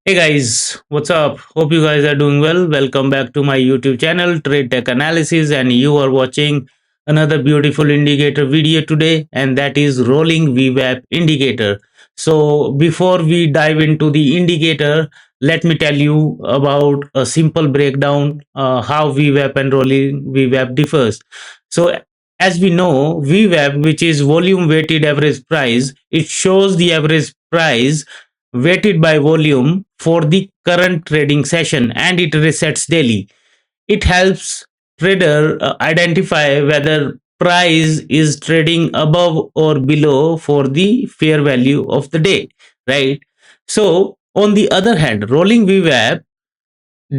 Hey guys, what's up? Hope you guys are doing well. Welcome back to my YouTube channel, Trade Tech Analysis, and you are watching another beautiful indicator video today, and that is Rolling VWAP Indicator. So, before we dive into the indicator, let me tell you about a simple breakdown how VWAP and Rolling VWAP differs. So, as we know, VWAP, which is volume weighted average price, it shows the average price weighted by volume for the current trading session, and it resets daily. It helps trader identify whether price is trading above or below for the fair value of the day, right? So on the other hand, rolling VWAP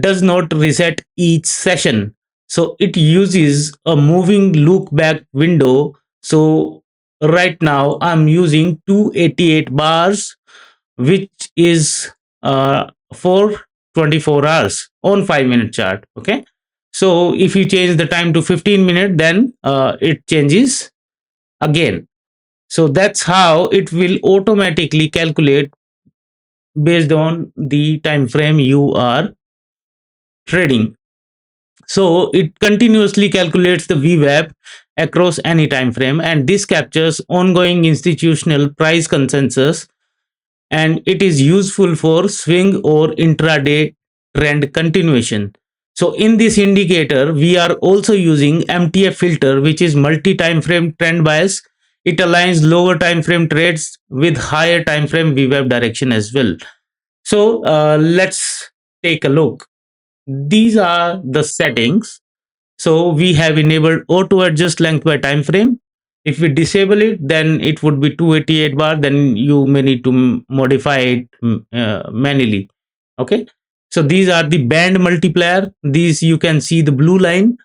does not reset each session, so it uses a moving look back window. So right now I'm using 288 bars, which is for 24 hours on 5-minute chart. Okay, so if you change the time to 15 minutes, then it changes again. So that's how it will automatically calculate based on the time frame you are trading. So it continuously calculates the VWAP across any time frame, and this captures ongoing institutional price consensus, and it is useful for swing or intraday trend continuation. So in this indicator, we are also using MTF filter, which is multi-time frame trend bias. It aligns lower time frame trades with higher time frame VWAP direction as well. So let's take a look. These are the settings. So we have enabled auto adjust length by time frame. If we disable it, then it would be 288 bar. Then you may need to modify it manually. Okay. So these are the band multiplier. These you can see the blue line.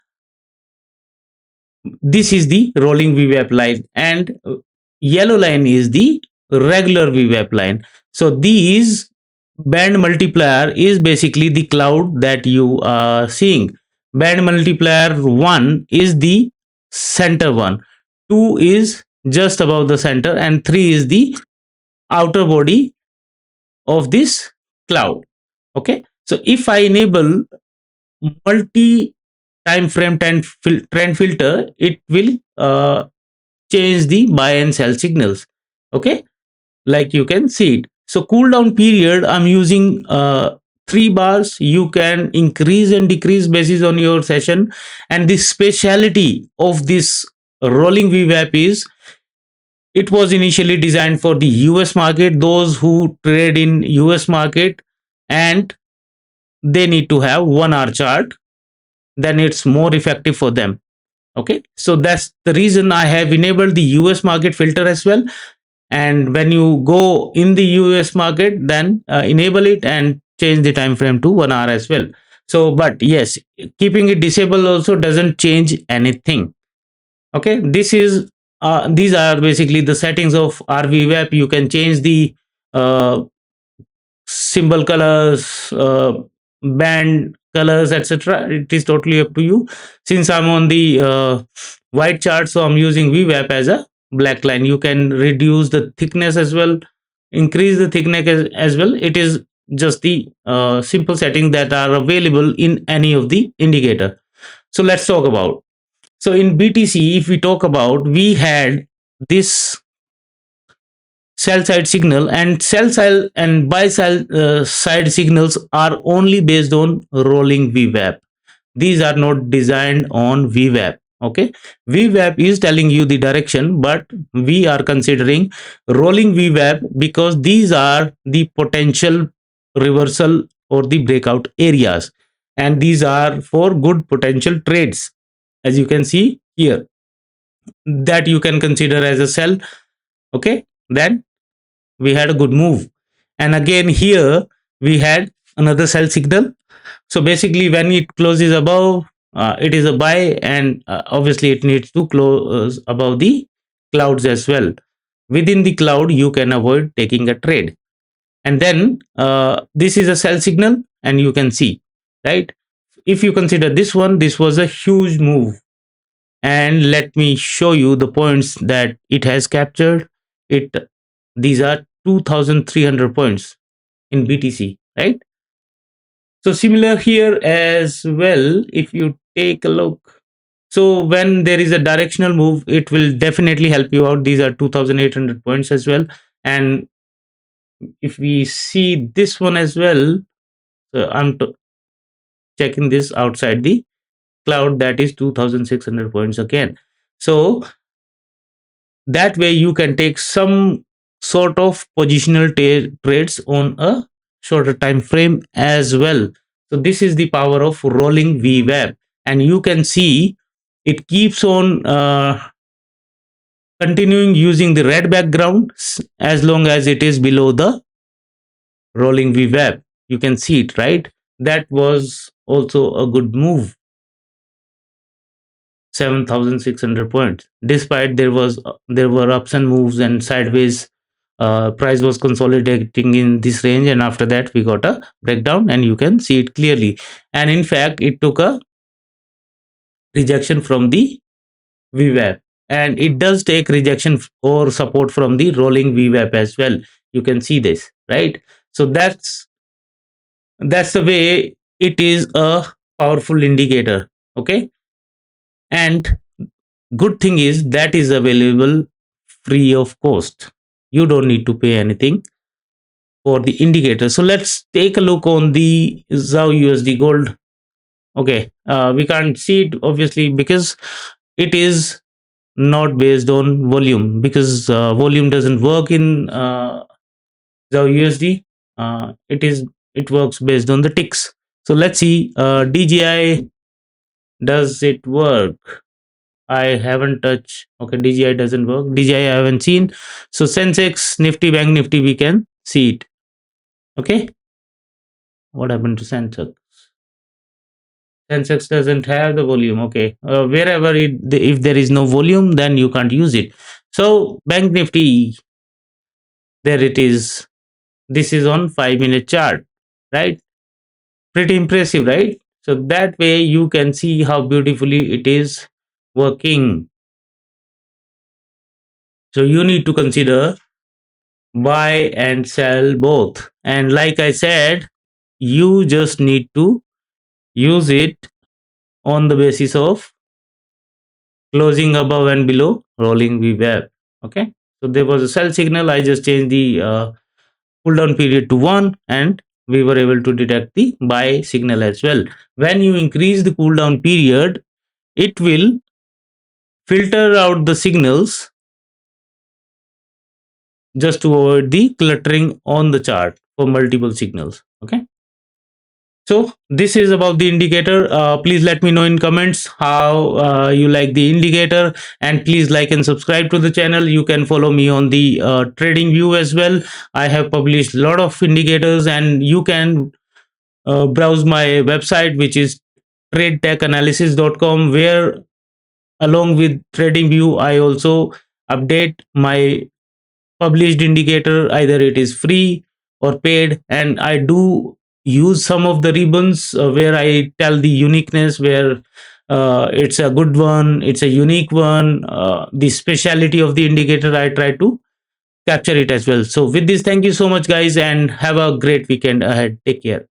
This is the rolling VWAP line, and yellow line is the regular VWAP line. So these band multiplier is basically the cloud that you are seeing. Band multiplier 1 is the center one, 2 is just above the center, and 3 is the outer body of this cloud. Okay, so if I enable multi time frame trend filter, it will change the buy and sell signals. Okay, like you can see it. So cooldown period, I'm using 3 bars. You can increase and decrease basis on your session. And the speciality of this rolling VWAP is it was initially designed for the US market, those who trade in US market, and they need to have 1 hour chart, then it's more effective for them. Okay, so that's the reason I have enabled the US market filter as well. And when you go in the US market, then enable it and change the time frame to 1 hour as well. So but yes, keeping it disabled also doesn't change anything. Okay, these are basically the settings of RVWAP. You can change the uh, symbol colors, band colors, etc. It is totally up to you. Since I'm on the white chart, so I'm using VWAP as a black line. You can reduce the thickness as well, increase the thickness as well. It is just the simple settings that are available in any of the indicator. So let's talk about. So in BTC, if we talk about, we had this sell side signal, and sell side and buy side signals are only based on rolling VWAP. These are not designed on VWAP. Okay, VWAP is telling you the direction, but we are considering rolling VWAP because these are the potential reversal or the breakout areas, and these are for good potential trades, as you can see here, that you can consider as a sell. Okay, then we had a good move, and again here we had another sell signal. So basically when it closes above, it is a buy, and obviously it needs to close above the clouds as well. Within the cloud you can avoid taking a trade, and then this is a sell signal, and you can see, right? If you consider this one, this was a huge move, and let me show you the points that it has captured. It These are 2300 points in BTC. right? So similar here as well, if you take a look. So when there is a directional move, it will definitely help you out. These are 2,800 points as well. And if we see this one as well, so I'm checking this outside the cloud, that is 2,600 points again. So that way you can take some sort of positional trades on a shorter time frame as well. So this is the power of rolling VWAP, and you can see it keeps on continuing using the red background as long as it is below the rolling VWAP. You can see it, right? That was also a good move. 7,600 points, despite there were ups and moves and sideways. Price was consolidating in this range, and after that we got a breakdown, and you can see it clearly. And in fact, it took a rejection from the VWAP, and it does take rejection or support from the rolling VWAP as well. You can see this, right? So that's the way it is a powerful indicator. Okay, and good thing is that is available free of cost. You don't need to pay anything for the indicator. So let's take a look on the ZAO USD gold. Okay, we can't see it obviously because it is not based on volume, because volume doesn't work in ZAO USD. It works based on the ticks. So let's see, DJI, does it work? I haven't touched. Okay, DJI doesn't work. DJI I haven't seen. So Sensex, Nifty, Bank Nifty, we can see it. Okay. What happened to Sensex? Sensex doesn't have the volume. Okay. Wherever if there is no volume, then you can't use it. So Bank Nifty, there it is. This is on 5-minute chart, right? Pretty impressive, right? So that way you can see how beautifully it is working. So you need to consider buy and sell both. And like I said, you just need to use it on the basis of closing above and below rolling VWAP. Okay. So there was a sell signal. I just changed the pull down period to 1, and we were able to detect the buy signal as well. When you increase the cool down period, it will filter out the signals just to avoid the cluttering on the chart for multiple signals. Okay. So this is about the indicator. Please let me know in comments how you like the indicator, and please like and subscribe to the channel. You can follow me on the trading view as well. I have published a lot of indicators, and you can browse my website, which is TradeTechAnalysis.com, where along with TradingView I also update my published indicator, either it is free or paid, and I do use some of the ribbons where I tell the uniqueness, where it's a good one, it's a unique one, the speciality of the indicator, I try to capture it as well. So with this, thank you so much guys, and have a great weekend ahead. Take care.